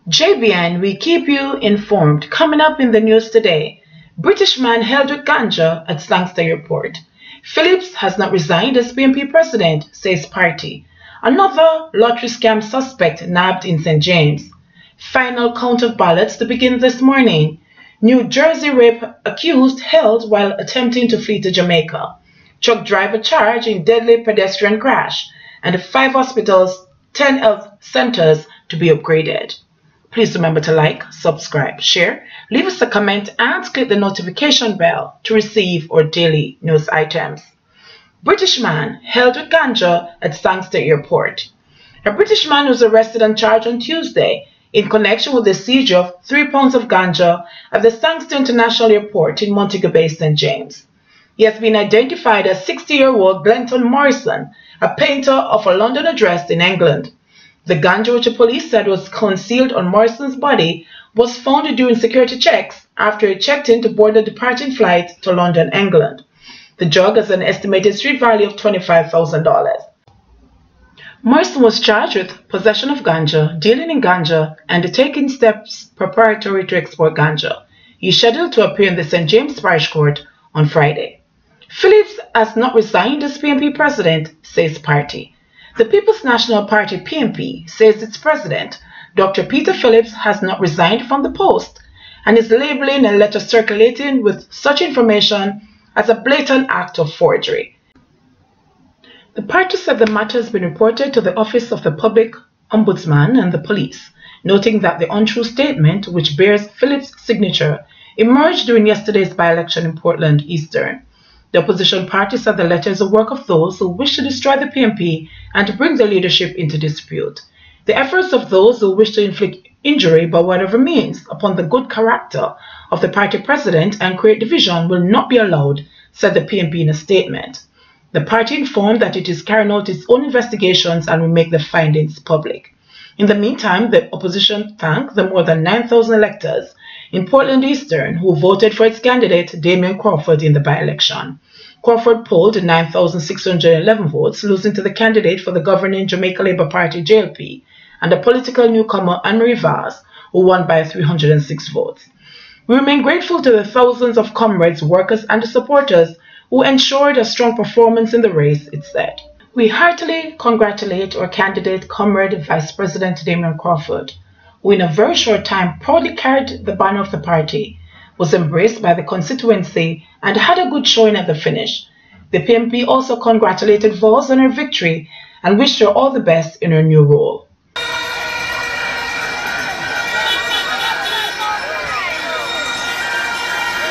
JBN, we keep you informed. Coming up in the news today, British man held with ganja at Sangster Airport. Phillips has not resigned as PNP president, says party. Another lottery scam suspect nabbed in St. James. Final count of ballots to begin this morning. New Jersey rape accused held while attempting to flee to Jamaica. Truck driver charged in deadly pedestrian crash. And 5 hospitals, 10 health centers to be upgraded. Please remember to like, subscribe, share, leave us a comment and click the notification bell to receive our daily news items. British man held with ganja at Sangster Airport. A British man was arrested and charged on Tuesday in connection with the seizure of 3 pounds of ganja at the Sangster International Airport in Montego Bay, St. James. He has been identified as 60-year-old Glenton Morrison, a painter of a London address in England. The ganja, which the police said was concealed on Morrison's body, was found during security checks after he checked in to board a departing flight to London, England. The drug has an estimated street value of $25,000. Morrison was charged with possession of ganja, dealing in ganja, and taking steps preparatory to export ganja. He is scheduled to appear in the St. James Parish Court on Friday. Phillips has not resigned as PNP president, says party. The People's National Party PNP says its president, Dr. Peter Phillips, has not resigned from the post and is labeling a letter circulating with such information as a blatant act of forgery. The party said the matter has been reported to the Office of the Public Ombudsman and the police, noting that the untrue statement, which bears Phillips' signature, emerged during yesterday's by-election in Portland Eastern. The opposition party said the letter is a work of those who wish to destroy the PNP and to bring their leadership into dispute. The efforts of those who wish to inflict injury by whatever means upon the good character of the party president and create division will not be allowed, said the PNP in a statement. The party informed that it is carrying out its own investigations and will make the findings public. In the meantime, the opposition thanked the more than 9,000 electors in Portland Eastern who voted for its candidate Damien Crawford in the by-election. Crawford polled 9,611 votes, losing to the candidate for the governing Jamaica Labour Party JLP and the political newcomer Anne-Marie Vaz, who won by 306 votes. We remain grateful to the thousands of comrades, workers and supporters who ensured a strong performance in the race, it said. We heartily congratulate our candidate, Comrade Vice President Damien Crawford, who in a very short time proudly carried the banner of the party, was embraced by the constituency and had a good showing at the finish. The PNP also congratulated Vaz on her victory and wished her all the best in her new role.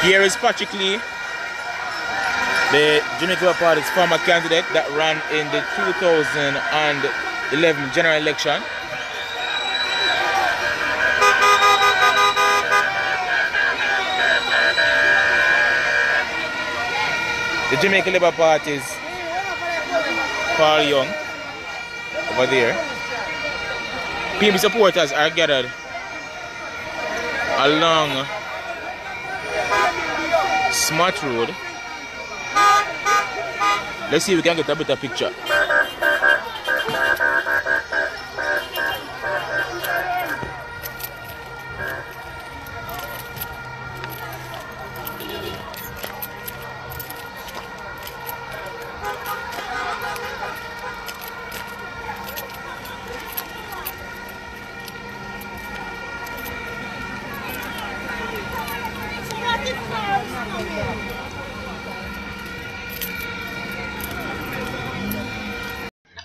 Here is Patrick Lee, the Jamaica Labour Party's former candidate that ran in the 2011 general election. The Jamaica Labour Party's Paul Young over there. PNP supporters are gathered along Smart Road. Let's see if we can get a better picture.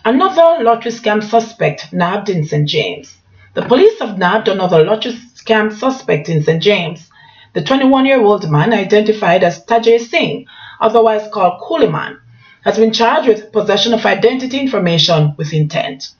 Another lottery scam suspect nabbed in St. James. The police have nabbed another lottery scam suspect in St. James. The 21-year-old man, identified as Tajay Singh, otherwise called Cooliman, has been charged with possession of identity information with intent.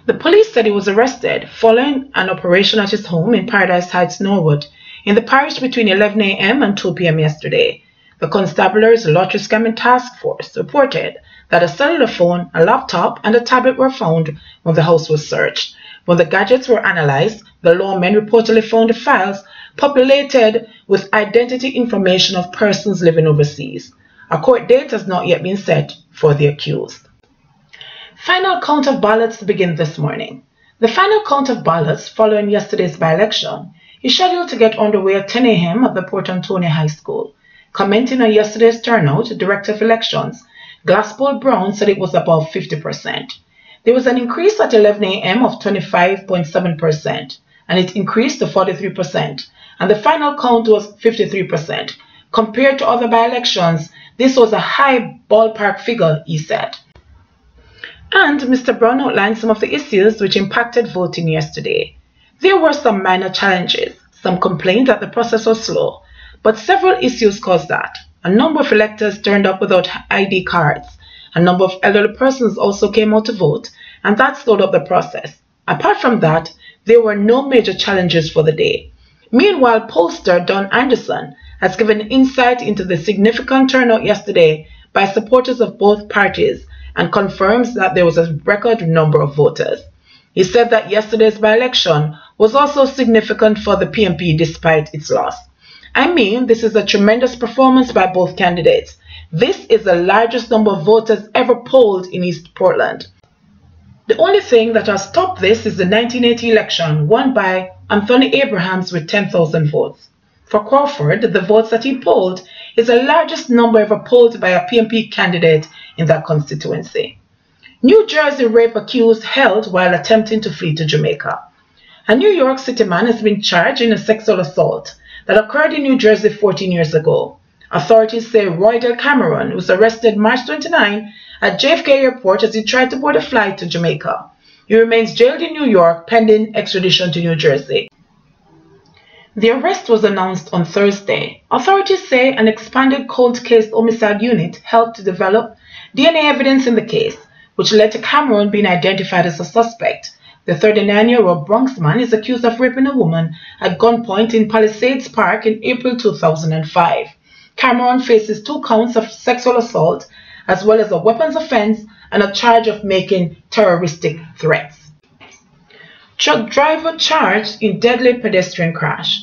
The police said he was arrested following an operation at his home in Paradise Heights, Norwood, in the parish between 11 a.m. and 2 p.m. yesterday. The Constabulary's Lottery Scamming Task Force reported that a cellular phone, a laptop, and a tablet were found when the house was searched. When the gadgets were analyzed, the lawmen reportedly found the files populated with identity information of persons living overseas. A court date has not yet been set for the accused. Final count of ballots to begin this morning. The final count of ballots following yesterday's by-election is scheduled to get underway at 10 a.m. at the Port Antonio High School. Commenting on yesterday's turnout, Director of Elections Glasspool Brown said it was above 50%. There was an increase at 11 a.m. of 25.7%, and it increased to 43%, and the final count was 53%. Compared to other by-elections, this was a high ballpark figure, he said. And Mr. Brown outlined some of the issues which impacted voting yesterday. There were some minor challenges. Some complained that the process was slow, but several issues caused that. A number of electors turned up without ID cards. A number of elderly persons also came out to vote, and that slowed up the process. Apart from that, there were no major challenges for the day. Meanwhile, pollster Don Anderson has given insight into the significant turnout yesterday by supporters of both parties and confirms that there was a record number of voters. He said that yesterday's by-election was also significant for the PNP despite its loss. I mean, this is a tremendous performance by both candidates. This is the largest number of voters ever polled in East Portland. The only thing that has topped this is the 1980 election won by Anthony Abrahams with 10,000 votes. For Crawford, the votes that he polled is the largest number ever polled by a PNP candidate in that constituency. New Jersey rape accused held while attempting to flee to Jamaica. A New York City man has been charged in a sexual assault that occurred in New Jersey 14 years ago. Authorities say Roy Del Cameron was arrested March 29 at JFK Airport as he tried to board a flight to Jamaica. He remains jailed in New York pending extradition to New Jersey. The arrest was announced on Thursday. Authorities say an expanded cold case homicide unit helped to develop DNA evidence in the case, which led to Cameron being identified as a suspect. The 39-year-old Bronx man is accused of raping a woman at gunpoint in Palisades Park in April 2005. Cameron faces 2 counts of sexual assault, as well as a weapons offense and a charge of making terroristic threats. Truck driver charged in deadly pedestrian crash.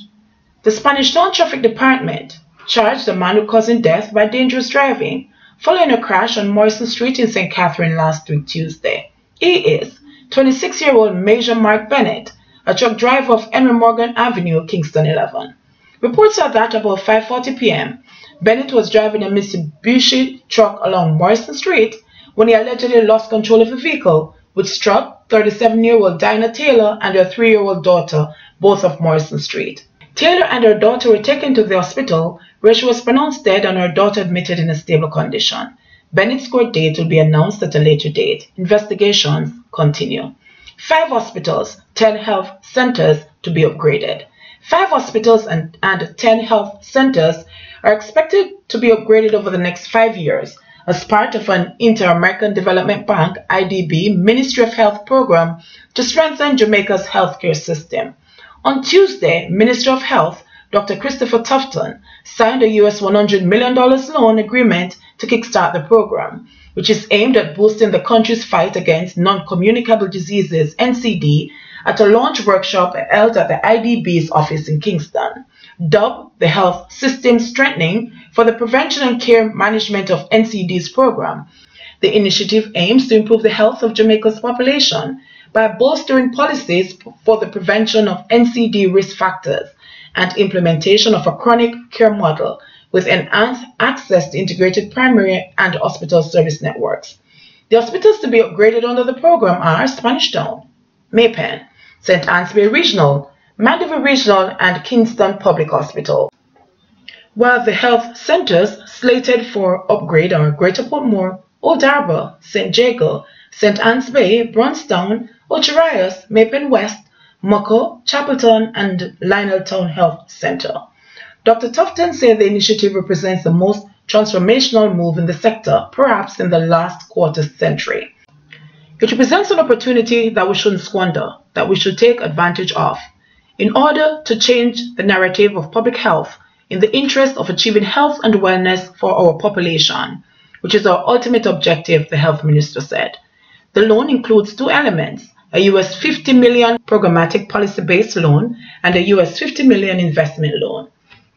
The Spanish Town Traffic Department charged a man who caused death by dangerous driving following a crash on Morrison Street in St. Catherine last week Tuesday. He is 26-year-old Major Mark Bennett, a truck driver of Henry Morgan Avenue, Kingston 11. Reports are that about 5:40 p.m., Bennett was driving a Mitsubishi truck along Morrison Street when he allegedly lost control of the vehicle, which struck 37-year-old Dinah Taylor and her 3-year-old daughter, both of Morrison Street. Taylor and her daughter were taken to the hospital, where she was pronounced dead and her daughter admitted in a stable condition. Bennett's court date will be announced at a later date. Investigations continue. 5 hospitals, 10 health centers to be upgraded. 5 hospitals and 10 health centers are expected to be upgraded over the next 5 years as part of an Inter-American Development Bank (IDB) Ministry of Health program to strengthen Jamaica's healthcare system. On Tuesday, Minister of Health Dr. Christopher Tufton signed a US $100 million loan agreement to kickstart the program, which is aimed at boosting the country's fight against non-communicable diseases (NCD) at a launch workshop held at the IDB's office in Kingston. Dubbed the Health System Strengthening for the Prevention and Care Management of NCD's program, the initiative aims to improve the health of Jamaica's population by bolstering policies for the prevention of NCD risk factors and implementation of a chronic care model with enhanced access to integrated primary and hospital service networks. The hospitals to be upgraded under the program are Spanish Town, Maypen, St. Ansbury Regional, Mandeville Regional, and Kingston Public Hospital. While the health centers slated for upgrade are Greater Portmore, Old Harbour, St. Jago, St. Anne's Bay, Bronstown, Ocharias, Maypen West, Mucko, Chapelton, and Lioneltown Health Center. Dr. Tufton said the initiative represents the most transformational move in the sector, perhaps in the last quarter century. It represents an opportunity that we shouldn't squander, that we should take advantage of, in order to change the narrative of public health in the interest of achieving health and wellness for our population, which is our ultimate objective, the health minister said. The loan includes 2 elements, a US $50 million programmatic policy-based loan and a US $50 million investment loan.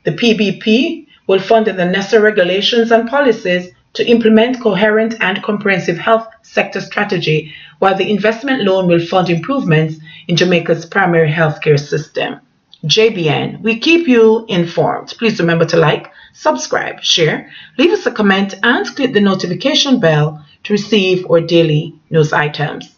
The PBP will fund the necessary regulations and policies to implement coherent and comprehensive health sector strategy, while the investment loan will fund improvements in Jamaica's primary healthcare system. JBN, we keep you informed. Please remember to like, subscribe, share, leave us a comment, and click the notification bell to receive our daily news items.